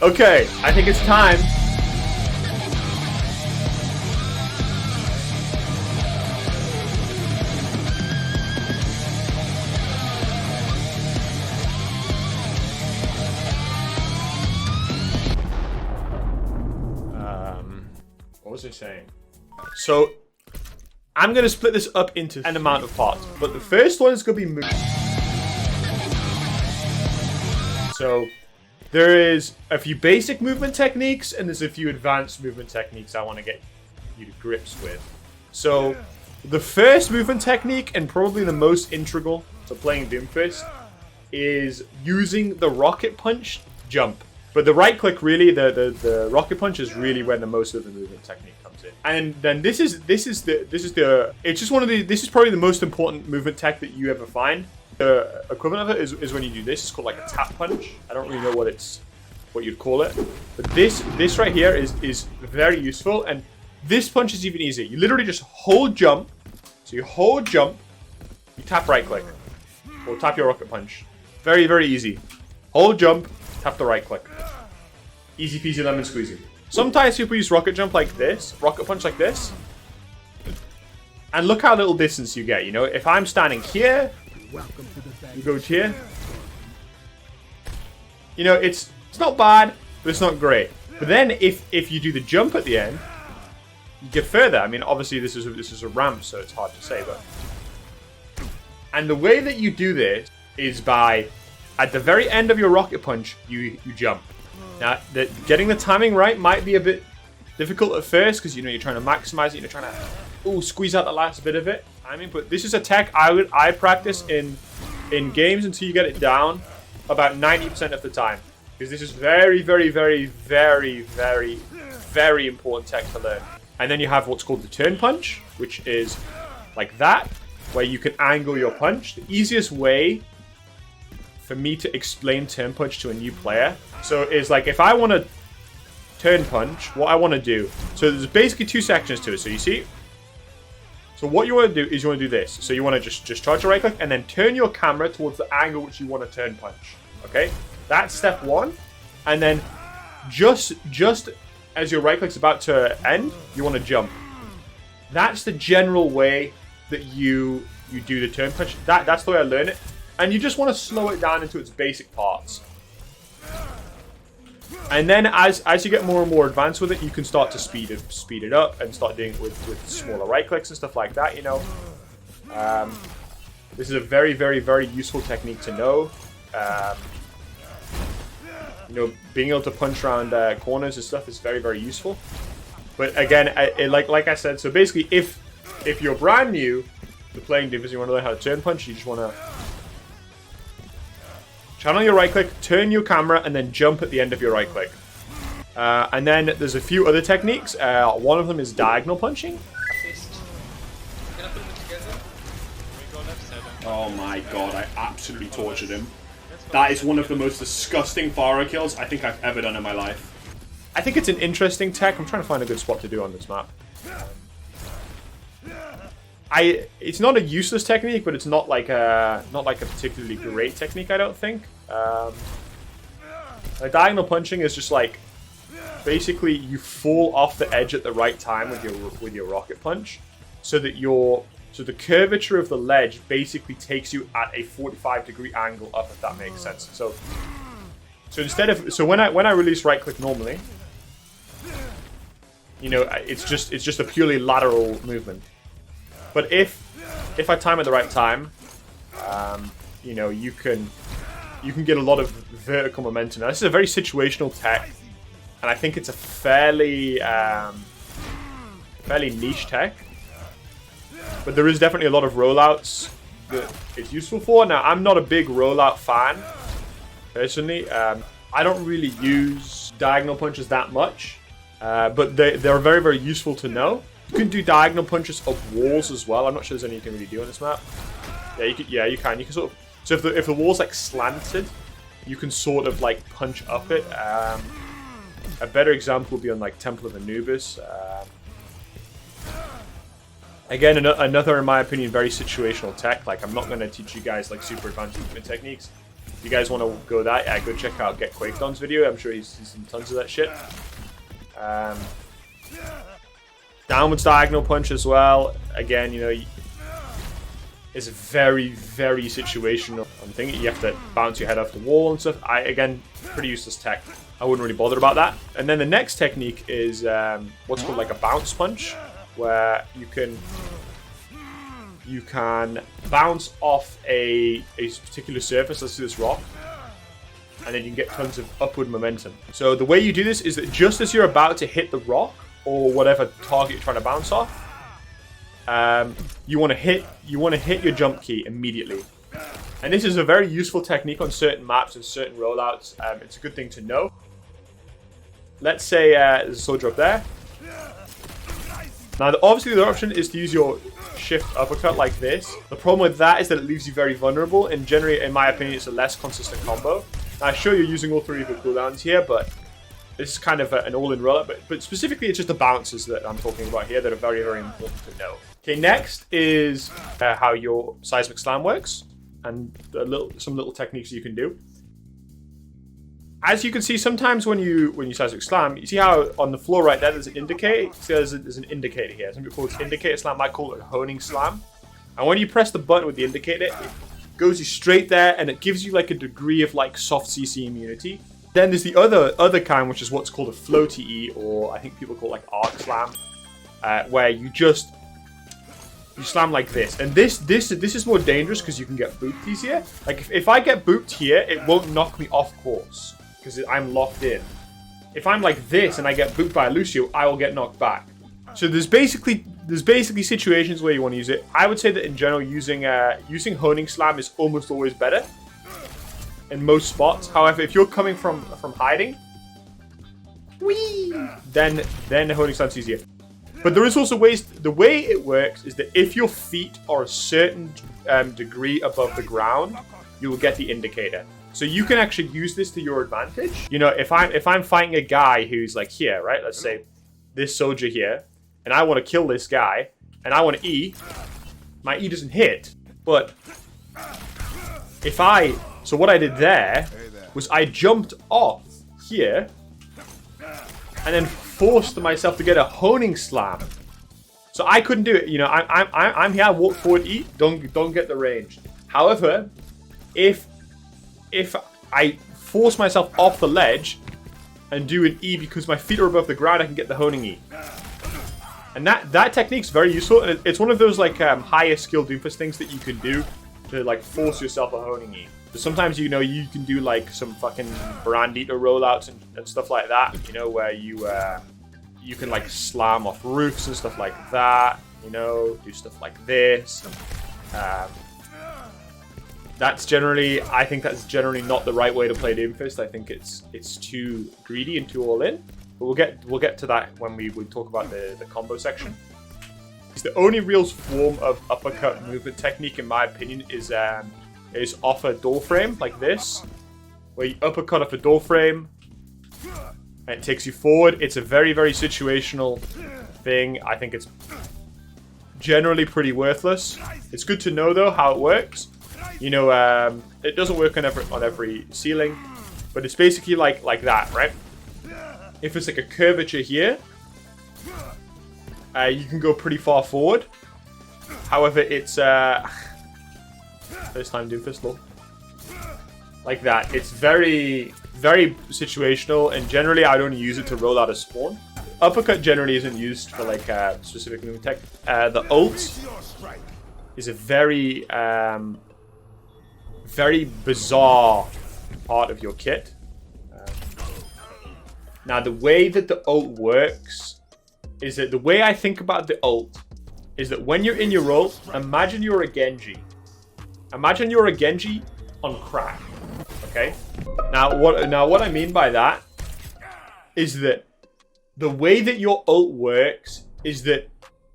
Okay, I think it's time. What was I saying? So, I'm going to split this up into an amount of parts, but the first one is going to be movement. So, there is a few basic movement techniques, and there's a few advanced movement techniques I want to get you to grips with. So, the first movement technique, and probably the most integral to playing Doomfist, is using the rocket punch jump. But the right click, really, the rocket punch is really when the most of the movement technique comes in. And then this is probably the most important movement tech that you ever find. The equivalent of it is when you do this. It's called like a tap punch. I don't really know what you'd call it. But this right here is very useful, and this punch is even easier. You literally just hold jump. So you hold jump, you tap right click, or tap your rocket punch. Very, very easy. Hold jump, tap the right click. Easy peasy lemon squeezy. Sometimes people use rocket jump like this, rocket punch like this. And look how little distance you get, you know? If I'm standing here, you go here. You know, it's not bad, but it's not great. But then if you do the jump at the end, you get further. I mean, obviously this is a ramp, so it's hard to say, but... And the way that you do this is by, at the very end of your rocket punch, you jump. Now, getting the timing right might be a bit difficult at first, because, you know, you're trying to maximize it, you're trying to squeeze out the last bit of it. I mean, but this is a tech I practice in games until you get it down about 90% of the time. Because this is very, very, very, very, very, very important tech to learn. And then you have what's called the turn punch, which is like that, where you can angle your punch. The easiest way for me to explain turn punch to a new player, so is like, if I want to turn punch, what I want to do, so there's basically two sections to it. So you see, so what you want to do is you want to do this. So you want to just charge your right click and then turn your camera towards the angle which you want to turn punch. Okay, that's step one. And then just as your right click's about to end, you want to jump. That's the general way that you do the turn punch. That's the way I learn it. And you just want to slow it down into its basic parts. And then as you get more and more advanced with it, you can start to speed it up and start doing it with smaller right clicks and stuff like that, you know. This is a very, very, very useful technique to know. You know, being able to punch around corners and stuff is very, very useful. But again, like I said, so basically if you're brand new to playing Doomfist, you want to learn how to turn punch, you just want to channel your right click, turn your camera, and then jump at the end of your right click. And then there's a few other techniques. One of them is diagonal punching. Oh my god, I absolutely tortured him. That is one of the most disgusting Farah kills I think I've ever done in my life. I think it's an interesting tech. I'm trying to find a good spot to do on this map. It's not a useless technique, but it's not like a particularly great technique, I don't think. Diagonal punching is just like, basically you fall off the edge at the right time with your rocket punch, so that the curvature of the ledge basically takes you at a 45-degree angle up, if that makes sense. So when I release right click normally, you know, it's just a purely lateral movement. But if I time at the right time, you know, you can get a lot of vertical momentum. Now, this is a very situational tech, and I think it's a fairly niche tech. But there is definitely a lot of rollouts that it's useful for. Now, I'm not a big rollout fan, personally. I don't really use diagonal punches that much, but they're very, very useful to know. You can do diagonal punches up walls as well. I'm not sure there's anything you can really do on this map. Yeah, you can. You can sort of. So if the wall's like slanted, you can sort of like punch up it. A better example would be on like Temple of Anubis. Again, another, in my opinion, very situational tech. Like, I'm not going to teach you guys like super advanced movement techniques. If you guys want to go that, yeah, go check out Get Quaked On's video. I'm sure he's seen tons of that shit. Downwards diagonal punch as well. Again, you know, it's very, very situational thing. You have to bounce your head off the wall and stuff. Again, pretty useless tech. I wouldn't really bother about that. And then the next technique is what's called like a bounce punch, where you can bounce off a particular surface. Let's do this rock. And then you can get tons of upward momentum. So the way you do this is that just as you're about to hit the rock or whatever target you're trying to bounce off, you want to hit your jump key immediately. And this is a very useful technique on certain maps and certain rollouts. It's a good thing to know. Let's say there's a soldier up there. Now, obviously, the other option is to use your shift uppercut like this. The problem with that is that it leaves you very vulnerable, and generally, in my opinion, it's a less consistent combo. Now, I'm sure you're using all three of the cooldowns here, but this is kind of an all-in rollout. But specifically, it's just the bounces that I'm talking about here that are very, very important to know. Okay, next is how your Seismic Slam works, and some little techniques you can do. As you can see, sometimes when you Seismic Slam, you see how on the floor right there, there's an indicator. See, there's an indicator here. Some people call it indicator slam. I call it a honing slam. And when you press the button with the indicator, it goes you straight there, and it gives you like a degree of like soft CC immunity. Then there's the other kind, which is what's called a floaty, or I think people call it like arc slam, where you slam like this. And this is more dangerous because you can get booped easier. Like if I get booped here, it won't knock me off course, because I'm locked in. If I'm like this and I get booped by a Lucio, I will get knocked back. So there's basically situations where you want to use it. I would say that in general, using honing slam is almost always better in most spots. However, if you're coming from hiding, then honing slam's easier. But there is also ways. The way it works is that if your feet are a certain degree above the ground, you will get the indicator. So you can actually use this to your advantage. You know, if I'm fighting a guy who's like here, right? Let's say this soldier here, and I want to kill this guy, and I want to E. My E doesn't hit, but so what I did there was I jumped off here, and then forced myself to get a honing slam. So I couldn't do it. You know, I'm here. I walk forward, E. Don't get the range. However, if I force myself off the ledge and do an E because my feet are above the ground, I can get the honing E. And that technique's very useful, and it's one of those like higher skill Doomfist things that you can do to like force yourself a honing E. So sometimes, you know, you can do like some fucking Brandita rollouts and stuff like that, you know, where you can like slam off roofs and stuff like that, you know, do stuff like this. I think that's generally not the right way to play Doomfist. I think it's too greedy and too all in. But we'll get to that when we talk about the combo section. It's the only real form of uppercut movement technique, in my opinion, is off a door frame like this, where you uppercut off a door frame and it takes you forward. It's a very, very situational thing. I think it's generally pretty worthless. It's good to know though how it works. You know, it doesn't work on every ceiling, but it's basically like that, right? If it's like a curvature here, you can go pretty far forward. However, it's first time Doomfist, lol. Like that. It's very, very situational, and generally I'd only use it to roll out a spawn. Uppercut generally isn't used for like specific movement tech. The ult is a very very bizarre part of your kit. Now, the way that the ult works is that the way I think about the ult is that when you're in your ult, imagine you're a Genji. Imagine you're a Genji on crack. Okay? Now what I mean by that is that the way that your ult works is that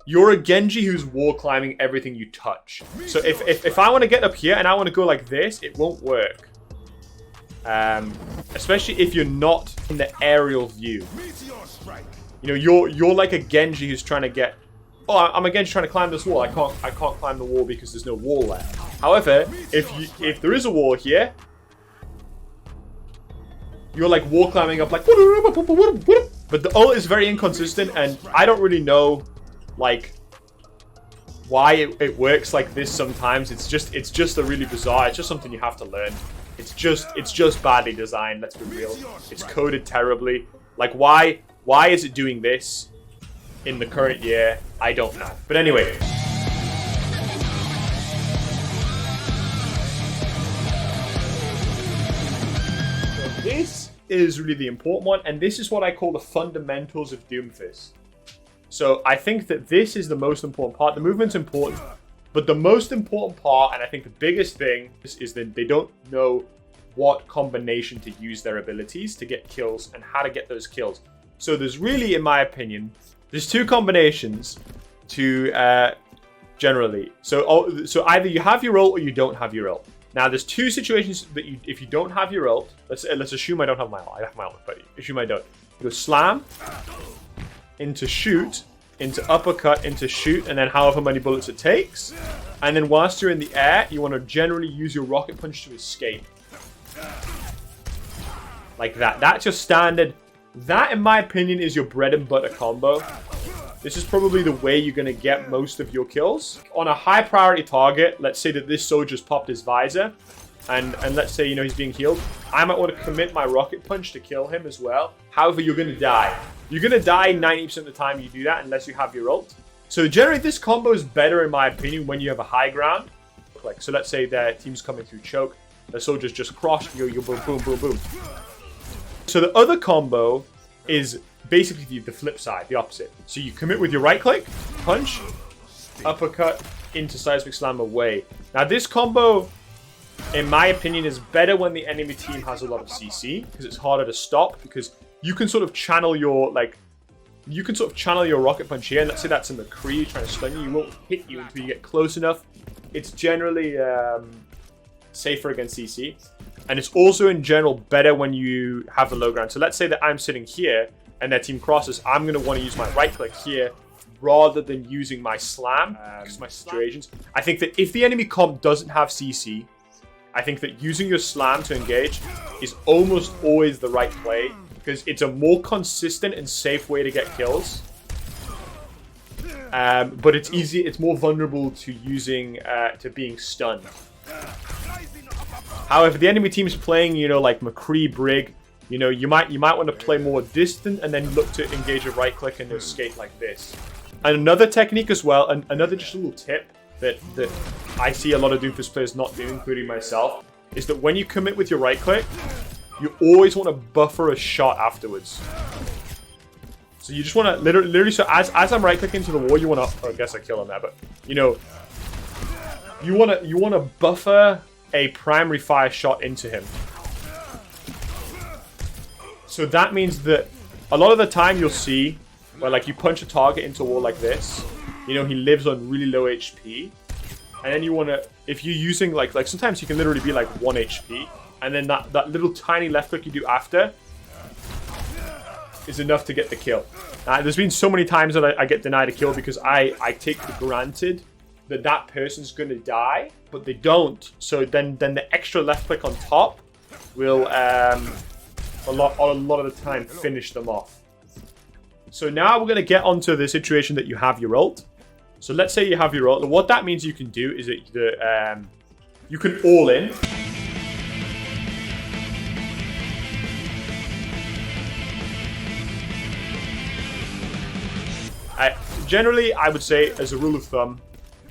you're a Genji who's wall climbing everything you touch. So if I want to get up here and I want to go like this, it won't work. Especially if you're not in the aerial view. You know, you're like a Genji who's trying to get oh, I'm against trying to climb this wall. I can't climb the wall because there's no wall there. However, if there is a wall here, you're like wall climbing up like, but the ult is very inconsistent, and I don't really know like why it works like this sometimes. It's just a really bizarre. It's just something you have to learn. It's just badly designed. Let's be real. It's coded terribly. Like why is it doing this in the current year? I don't know. But anyway. So this is really the important one, and this is what I call the fundamentals of Doomfist. So I think that this is the most important part. The movement's important, but the most important part, and I think the biggest thing, is that they don't know what combination to use their abilities to get kills and how to get those kills. So there's really, in my opinion, there's two combinations to generally. So either you have your ult or you don't have your ult. Now there's two situations that if you don't have your ult, let's assume I don't have my ult. I have my ult, but assume I don't. You go slam into shoot, into uppercut, into shoot, and then however many bullets it takes. And then whilst you're in the air, you want to generally use your rocket punch to escape. Like that. That's your standard. That, in my opinion, is your bread and butter combo. This is probably the way you're going to get most of your kills. On a high priority target, let's say that this soldier's popped his visor, and let's say, you know, he's being healed. I might want to commit my rocket punch to kill him as well. However, you're going to die. You're going to die 90% of the time you do that unless you have your ult. So generally, this combo is better, in my opinion, when you have a high ground. Like, so let's say their team's coming through choke. The soldiers just cross, you boom, boom, boom, boom. So the other combo is basically the flip side, the opposite. So you commit with your right click, punch, uppercut, into Seismic Slam away. Now this combo, in my opinion, is better when the enemy team has a lot of CC, because it's harder to stop, because you can sort of channel your, rocket punch here. And let's say that's a McCree trying to stun you. You won't hit you until you get close enough. It's generally safer against CC. And it's also, in general, better when you have the low ground. So let's say that I'm sitting here and their team crosses. I'm going to want to use my right click here rather than using my slam because of my situations. I think that if the enemy comp doesn't have CC, I think that using your slam to engage is almost always the right play because it's a more consistent and safe way to get kills. But it's easy. It's more vulnerable to using to being stunned. However, the enemy team is playing, you know, like McCree, Brig. You know, you might want to play more distant and then look to engage a right click and escape like this. And another technique as well, and another just a little tip that I see a lot of Doomfist players not do, including myself, is that when you commit with your right click, you always want to buffer a shot afterwards. So you just want to literally, so as I'm right clicking to the wall, you want to, I guess I kill him there, but you know, you want to buffer a primary fire shot into him. So that means that a lot of the time you'll see where like you punch a target into a wall like this, you know, he lives on really low HP, and then you want to, if you're using like sometimes you can literally be like 1 HP, and then that little tiny left click you do after is enough to get the kill. There's been so many times that I get denied a kill because I take for granted that person's gonna die, but they don't. So then the extra left click on top will a lot of the time finish them off. So now we're gonna get onto the situation that you have your ult. So let's say you have your ult. What that means you can do is that you can all in. Generally, I would say, as a rule of thumb,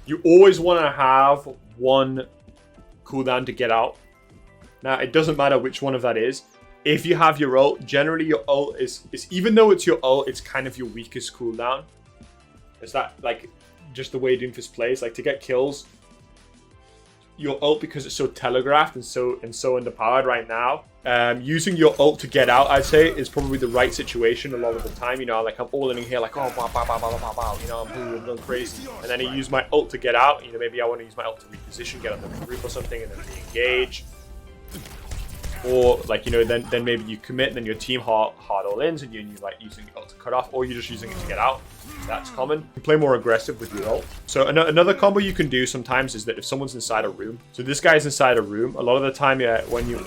you always want to have one cooldown to get out. Now, it doesn't matter which one of that is. If you have your ult, generally your ult is even though it's your ult, it's kind of your weakest cooldown. Is that like just the way Doomfist plays? Like to get kills, your ult, because it's so telegraphed and so underpowered right now, using your ult to get out, I'd say, is probably the right situation a lot of the time. You know, like I'm all in here, like oh, bah, bah, bah, bah, bah, bah, you know, I'm going crazy, and then I use my ult to get out. You know, maybe I want to use my ult to reposition, get on the group or something, and then re-engage. Or like, you know, then maybe you commit and then your team hard all ins and you're like using the ult to cut off, or you're just using it to get out. That's common. You play more aggressive with your ult. So another combo you can do sometimes is that if someone's inside a room, so this guy's inside a room, a lot of the time, yeah, when you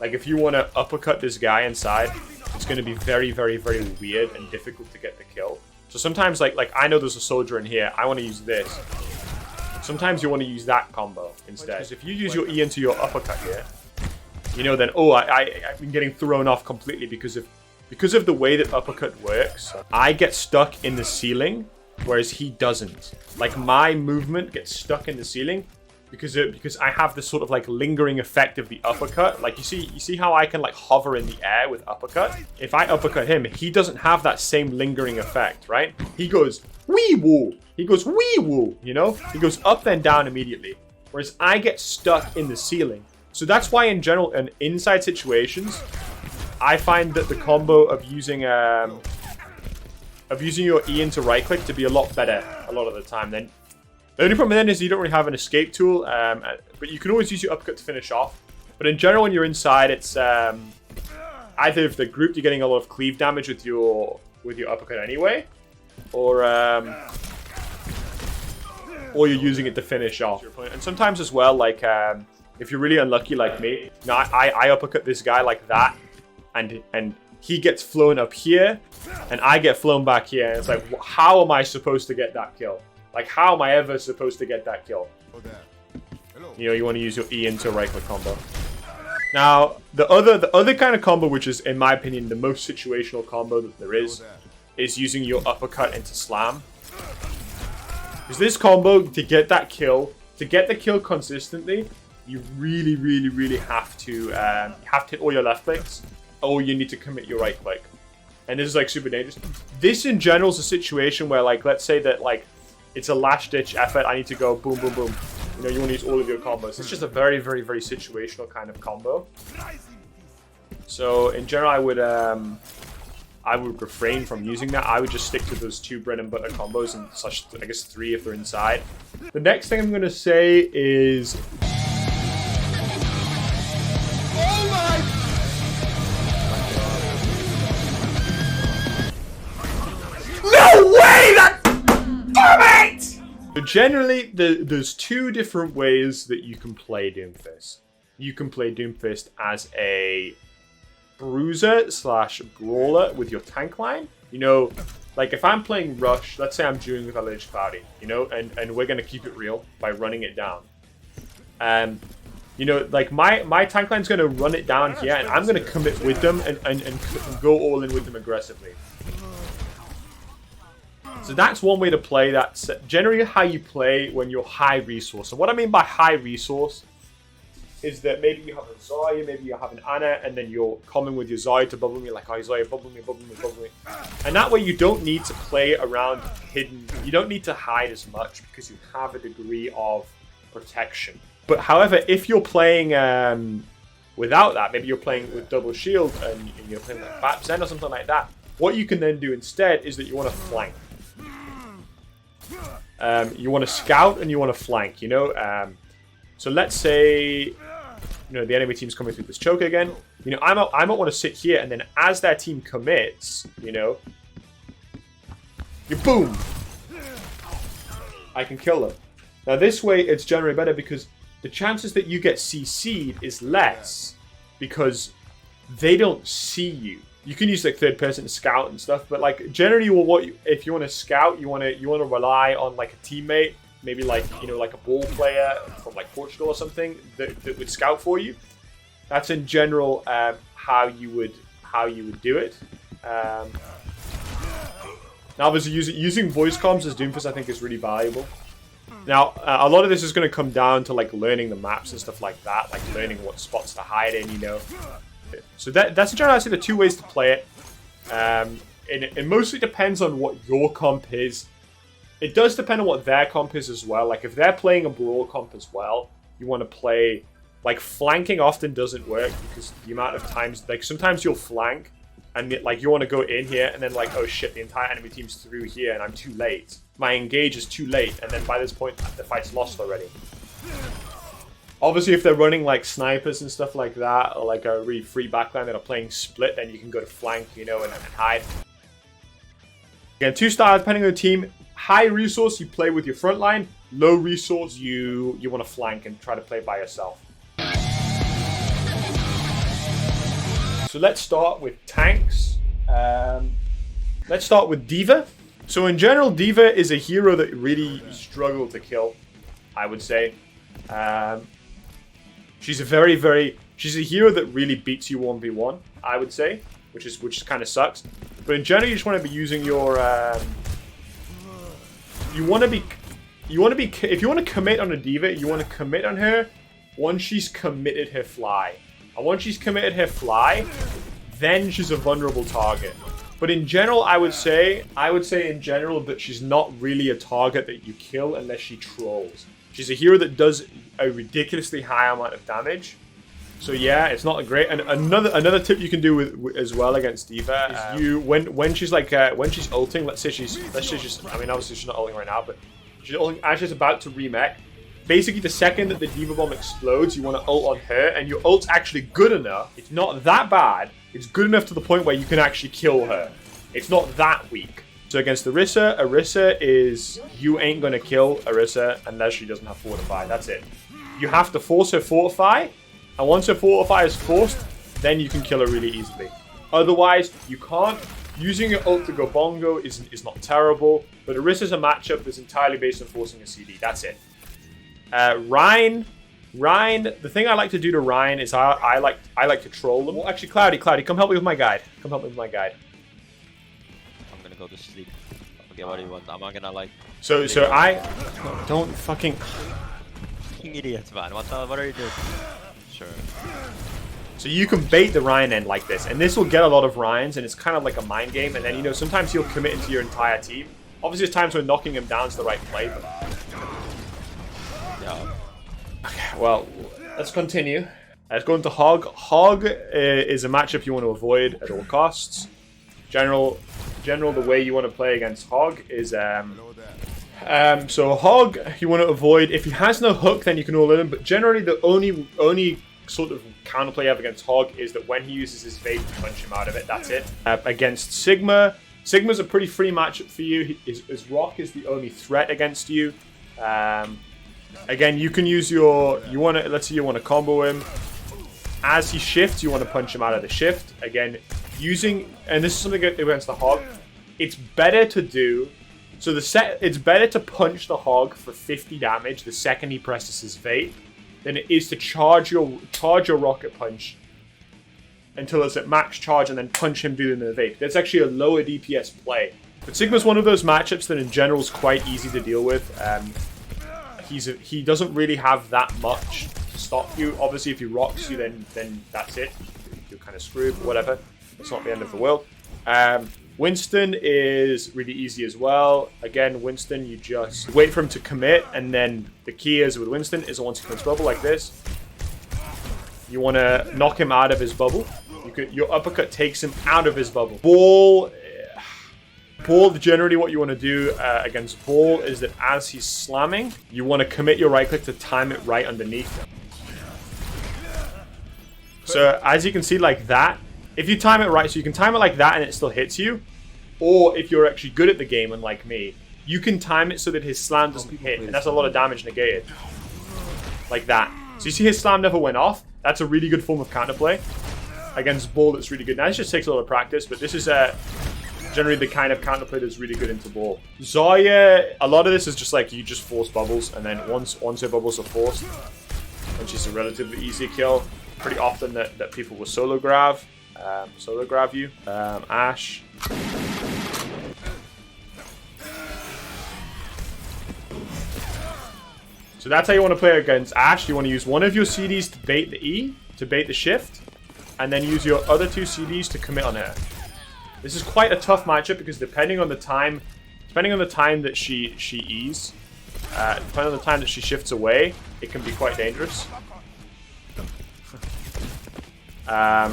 like if you want to uppercut this guy inside, it's going to be very, very, very weird and difficult to get the kill. So sometimes like I know there's a soldier in here, I want to use this. Sometimes you want to use that combo instead. Because if you use your E into your uppercut here, you know, then, oh, I've been getting thrown off completely because of the way that uppercut works. I get stuck in the ceiling, whereas he doesn't. Like, my movement gets stuck in the ceiling because I have this sort of, like, lingering effect of the uppercut. Like, you see how I can, like, hover in the air with uppercut? If I uppercut him, he doesn't have that same lingering effect, right? He goes, wee-woo! He goes, wee-woo, you know? He goes up and down immediately. Whereas I get stuck in the ceiling. So that's why, in general, in inside situations, I find that the combo of using your E into right click to be a lot better a lot of the time. Then the only problem then is you don't really have an escape tool, but you can always use your uppercut to finish off. But in general, when you're inside, it's either if they're grouped, you're getting a lot of cleave damage with your uppercut anyway, or you're using it to finish off. And sometimes as well, like if you're really unlucky like me, you know, I uppercut this guy like that, and he gets flown up here, and I get flown back here, and it's like, how am I supposed to get that kill? Like, how am I ever supposed to get that kill? You know, you want to use your E into right click combo. Now, the other kind of combo, which is, in my opinion, the most situational combo that there is using your uppercut into slam. Because this combo, to get that kill, to get the kill consistently, you really, really, really have to hit all your left clicks, or you need to commit your right click. And this is like super dangerous. This in general is a situation where, like, let's say that like it's a last ditch effort. I need to go boom, boom, boom. You know, you want to use all of your combos. It's just a very, very, very situational kind of combo. So in general, I would refrain from using that. I would just stick to those two bread and butter combos, and such, I guess 3 if they're inside. The next thing I'm going to say is... Oh my... No way! That... Damn it! So generally, there's 2 different ways that you can play Doomfist. You can play Doomfist as a bruiser / brawler with your tank line. You know, like if I'm playing Rush, let's say I'm dueling with a Lhcloudy, you know, and we're going to keep it real by running it down. You know, like my tank line's going to run it down here, and I'm going to commit with them and go all in with them aggressively. So that's one way to play. That's generally how you play when you're high resource. And what I mean by high resource is that maybe you have a Zarya, maybe you have an Ana, and then you're coming with your Zarya to bubble me, like, oh, Zarya, bubble me, bubble me, bubble me. And that way you don't need to play around hidden. You don't need to hide as much because you have a degree of protection. But however, if you're playing without that, maybe you're playing with double shield and you're playing like Bapsen or something like that, what you can then do instead is that you want to flank. You want to scout and you want to flank, you know. So let's say, you know, the enemy team's coming through this choke again. You know, I might want to sit here, and then as their team commits, you know, you boom, I can kill them. Now this way, it's generally better because the chances that you get CC'd is less because they don't see you. You can use like third person to scout and stuff, but like generally, if you want to scout, you want to rely on like a teammate, maybe like, you know, like a ball player from like Portugal or something that would scout for you. That's in general how you would do it. Now, obviously, using voice comms as Doomfist, I think, is really valuable. Now, a lot of this is going to come down to like learning the maps and stuff like that, like learning what spots to hide in, you know. So that's in general, I say, the 2 ways to play it. It mostly depends on what your comp is. It does depend on what their comp is as well. Like if they're playing a brawl comp as well, you want to play, like, flanking often doesn't work because the amount of times, like sometimes you'll flank and like you want to go in here and then like, oh shit, the entire enemy team's through here and I'm too late. My engage is too late, and then by this point the fight's lost already. Obviously, if they're running like snipers and stuff like that, or like a really free backline that are playing split, then you can go to flank, you know, and hide. Again, 2 styles depending on the team. High resource, you play with your front line. Low resource, you want to flank and try to play by yourself. So let's start with tanks. Let's start with D.Va. So in general, D.Va is a hero that really struggled to kill, I would say. She's a hero that really beats you 1v1, I would say, which kind of sucks. But in general, you just want to be using your if you want to commit on a D.Va, you want to commit on her once she's committed her fly. And once she's committed her fly, then she's a vulnerable target. But in general, I would say in general that she's not really a target that you kill unless she trolls. She's a hero that does a ridiculously high amount of damage. So yeah, it's not a great. And another tip you can do with as well against D.Va is when she's ulting. Let's say she's I mean, obviously she's not ulting right now, but she's ulting as she's about to remech. Basically, the second that the D.Va bomb explodes, you want to ult on her, and your ult's actually good enough. It's not that bad. It's good enough to the point where you can actually kill her. It's not that weak. So against Orisa is... You ain't going to kill Orisa unless she doesn't have Fortify. That's it. You have to force her Fortify, and once her Fortify is forced, then you can kill her really easily. Otherwise, you can't. Using your ult to go bongo is not terrible, but Orisa's a matchup that's entirely based on forcing a CD. That's it. Ryan, the thing I like to do to Ryan is I like to troll them. Well, actually, Lhcloudy, come help me with my guide. I'm gonna go to sleep. Okay, what do you want? I'm not gonna like... So I... Don't fucking... Fucking idiots, man. What are you doing? Sure. So you can bait the Ryan end like this, and this will get a lot of Ryans, and it's kind of like a mind game, and then, you know, sometimes he'll commit into your entire team. Obviously, there's times when knocking him down is the right play, but... Yeah. Okay, well, let's continue. Let's go into Hog. Hog is a matchup you want to avoid at all costs. General, the way you want to play against Hog is so Hog you want to avoid. If he has no hook, then you can all in him. But generally, the only sort of counterplay you have against Hog is that when he uses his vape, you punch him out of it. That's it. Against Sigma, Sigma's a pretty free matchup for you. His Rock is the only threat against you. Again, you can use your... Let's say you want to combo him. As he shifts, you want to punch him out of the shift. Again, using... And this is something against the Hog. It's better to do... So it's better to punch the Hog for 50 damage the second he presses his vape than it is to charge your rocket punch until it's at max charge and then punch him doing the vape. That's actually a lower DPS play. But Sigma's one of those matchups that in general is quite easy to deal with. He doesn't really have that much to stop you. Obviously, if he rocks you, then that's it. You're kind of screwed, but whatever. It's not the end of the world. Winston is really easy as well. Again, Winston, you just wait for him to commit, and then the key is with Winston is once he commits bubble like this, you want to knock him out of his bubble. Your uppercut takes him out of his bubble. Ball, generally what you want to do against Ball is that as he's slamming, you want to commit your right click to time it right underneath him. So as you can see like that, if you time it right, so you can time it like that and it still hits you, or if you're actually good at the game, unlike me, you can time it so that his slam doesn't hit, and that's a lot of damage negated. Like that. So you see his slam never went off? That's a really good form of counterplay against Ball that's really good. Now this just takes a lot of practice, but this is generally the kind of counterplay that's really good into Ball. Zarya, a lot of this is just like you just force bubbles, and then once her bubbles are forced, which is a relatively easy kill, pretty often that people will solo grab you. Ashe. So that's how you want to play against Ashe. You want to use one of your CDs to bait the E, to bait the shift, and then use your other two CDs to commit on her. This is quite a tough matchup because depending on the time that she E's, depending on the time that she shifts away, it can be quite dangerous. But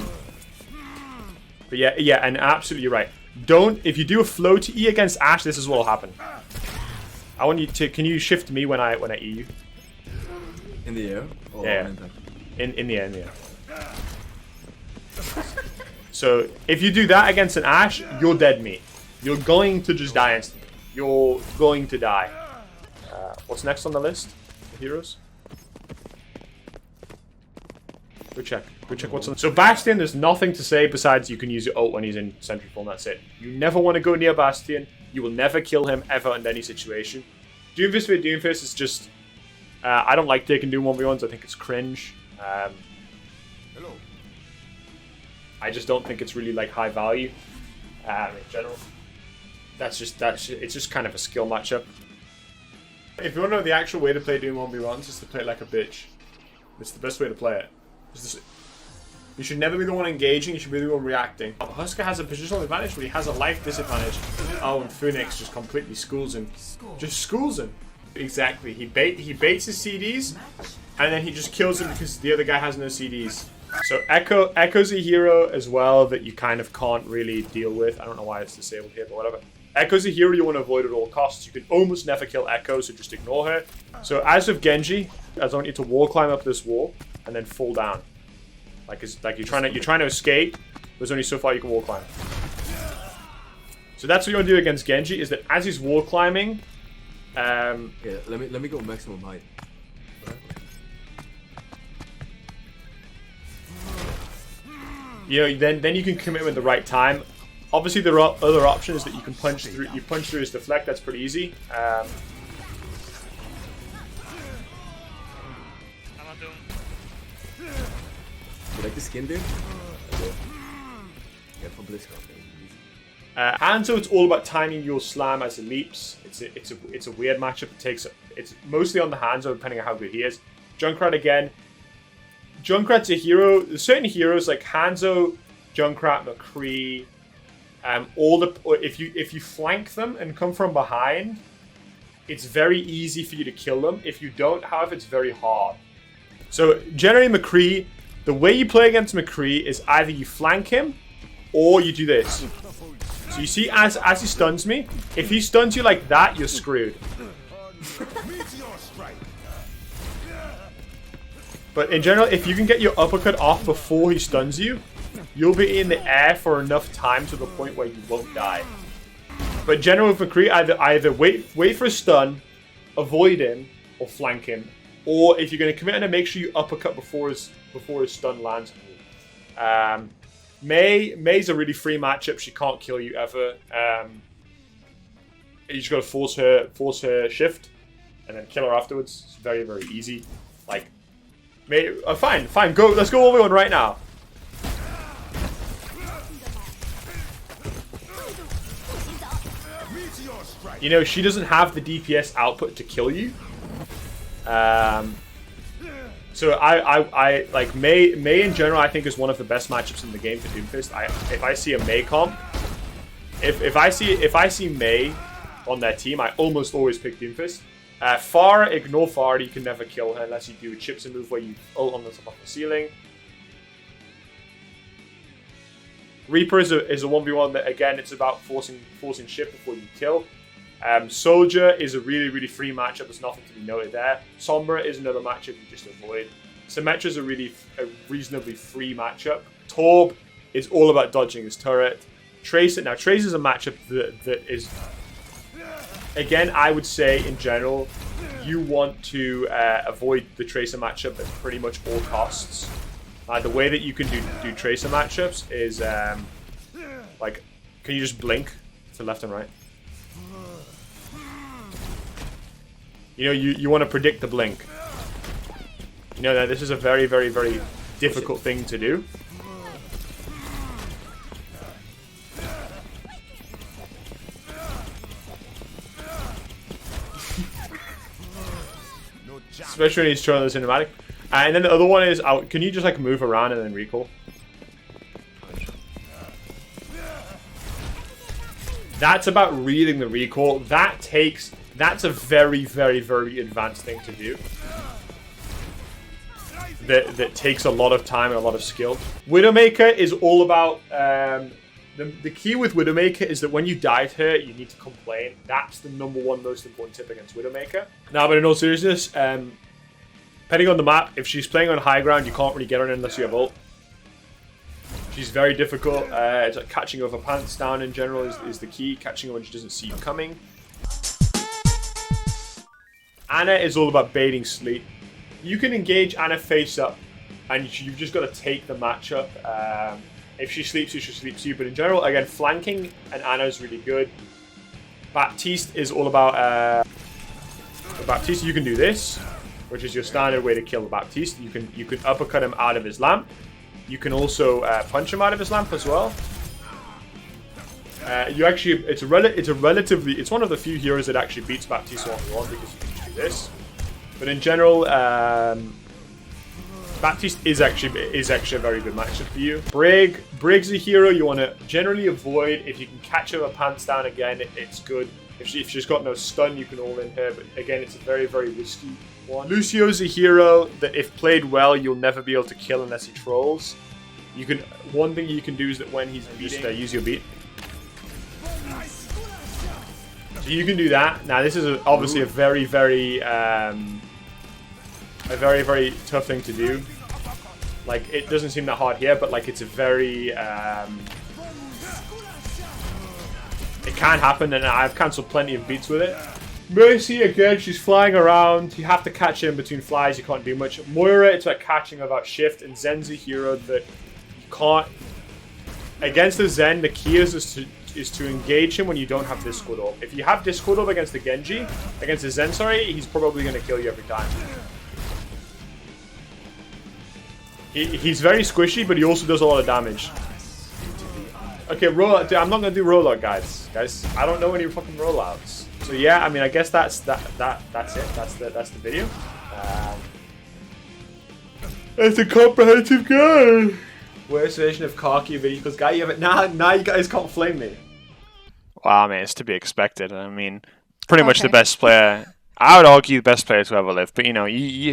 yeah, and absolutely right. If you do a flow to E against Ashe, this is what will happen. I want you to, can you shift me when I E you? In the air? Or Yeah. on impact? In the end, yeah. So if you do that against an Ashe, you're dead meat. You're going to just die instantly. You're going to die. What's next on the list? The heroes? Go check. Go check what's on. So Bastion, there's nothing to say besides you can use your ult when he's in sentry full, and that's it. You never want to go near Bastion. You will never kill him ever under any situation. Doomfist with Doomfist is just... I don't like taking Doom 1v1s. I think it's cringe. I just don't think it's really like high value in general. It's just kind of a skill matchup. If you want to know the actual way to play Doom 1v1s, is to play like a bitch. It's the best way to play it. You should never be the one engaging, you should be the one reacting. Husker has a positional advantage, but he has a life disadvantage. Oh, and Phoenix just completely schools him. Just schools him. Exactly. He baits his CDs, and then he just kills him because the other guy has no CDs. So Echo's a hero as well that you kind of can't really deal with. I don't know why it's disabled here, but whatever. Echo's a hero you want to avoid at all costs. You can almost never kill Echo, so just ignore her. So as with Genji, I want you to wall climb up this wall and then fall down. Like you're trying to escape. There's only so far you can wall climb. So that's what you want to do against Genji, is that as he's wall climbing, Yeah, let me go maximum height. you know, then you can commit with the right time. Obviously, there are other options that you can punch through. You punch through his deflect. That's pretty easy. You like the skin, dude? Yeah, from BlizzCon. Hanzo, it's all about timing your slam as it leaps. It's a weird matchup. It's mostly on the Hanzo, depending on how good he is. Junkrat again. Junkrat's a hero. There's certain heroes like Hanzo, Junkrat, McCree. If you flank them and come from behind, it's very easy for you to kill them. If you don't, however, it's very hard. So generally, McCree, the way you play against McCree is either you flank him or you do this. So you see, as he stuns me, if he stuns you like that, you're screwed. Meteor Strike. But in general, if you can get your uppercut off before he stuns you, you'll be in the air for enough time to the point where you won't die. But generally with McCree, either wait for a stun, avoid him, or flank him. Or if you're going to commit on him, make sure you uppercut before his stun lands. May's a really free matchup. She can't kill you ever. You just got to force her shift, and then kill her afterwards. It's very, very easy. Like, fine, go. Let's go over one right now. Meteor Strike. You know, she doesn't have the DPS output to kill you. So I like Mei in general. I think is one of the best matchups in the game for Doomfist. If I see a Mei comp, if I see Mei on their team, I almost always pick Doomfist. Pharah, ignore Pharah. You can never kill her unless you do a ChipSa move where you ult on the top of the ceiling. Reaper is a 1v1 that, again, it's about forcing ship before you kill. Soldier is a really, really free matchup. There's nothing to be noted there. Sombra is another matchup you just avoid. Symmetra is a reasonably free matchup. Torb is all about dodging his turret. Tracer is a matchup that is, again, I would say in general, you want to avoid the Tracer matchup at pretty much all costs. The way that you can do Tracer matchups is like, can you just blink to left and right? You know, you want to predict the blink. You know that this is a very, very, very difficult thing to do. Especially when he's throwing the cinematic. And then the other one is, can you just like move around and then recall? That's about reading the recall. That's a very, very, very advanced thing to do. That takes a lot of time and a lot of skill. Widowmaker is all about... the key with Widowmaker is that when you die to her, you need to complain. That's the #1 most important tip against Widowmaker. Now, but in all seriousness, Depending on the map, if she's playing on high ground, you can't really get her in unless you have ult. She's very difficult. It's like catching her with her pants down in general is the key. Catching her when she doesn't see you coming. Ana is all about baiting sleep. You can engage Ana face up, and you've just got to take the matchup. If she sleeps you, she sleeps you. But in general, again, flanking and Ana is really good. Baptiste is all about... Baptiste, you can do this, which is your standard way to kill the Baptiste. You can uppercut him out of his lamp. You can also punch him out of his lamp as well. It's one of the few heroes that actually beats Baptiste 1v1 because you can just do this. But in general, Baptiste is actually a very good matchup for you. Brig's a hero you want to generally avoid. If you can catch her with pants down again, it's good. If she's got no stun, you can all in her. But again, it's a very, very risky one. Lucio's a hero that if played well, you'll never be able to kill unless he trolls. One thing you can do is that when he's beating, use your beat. So you can do that. Now this is obviously a very, very tough thing to do. Like, it doesn't seem that hard here, but like it's a very it can happen, and I've cancelled plenty of beats with it. Mercy, again, she's flying around. You have to catch her in between flies. You can't do much. Moira, it's about catching her without shift. And Zen's a hero that you can't... Against the Zen, the key is to engage him when you don't have Discord Orb. If you have Discord Orb against the Genji, against the Zen, sorry, he's probably going to kill you every time. He's very squishy, but he also does a lot of damage. Okay, rollout. I'm not gonna do rollout, guys. I don't know any fucking rollouts. So yeah, I mean, I guess that's it. That's the video. It's a comprehensive guide. Worst version of Karki video because guy, you have it now. You guys can't flame me. Wow, man, it's to be expected. I mean, pretty much the best player. I would argue the best player to ever live, but you know, you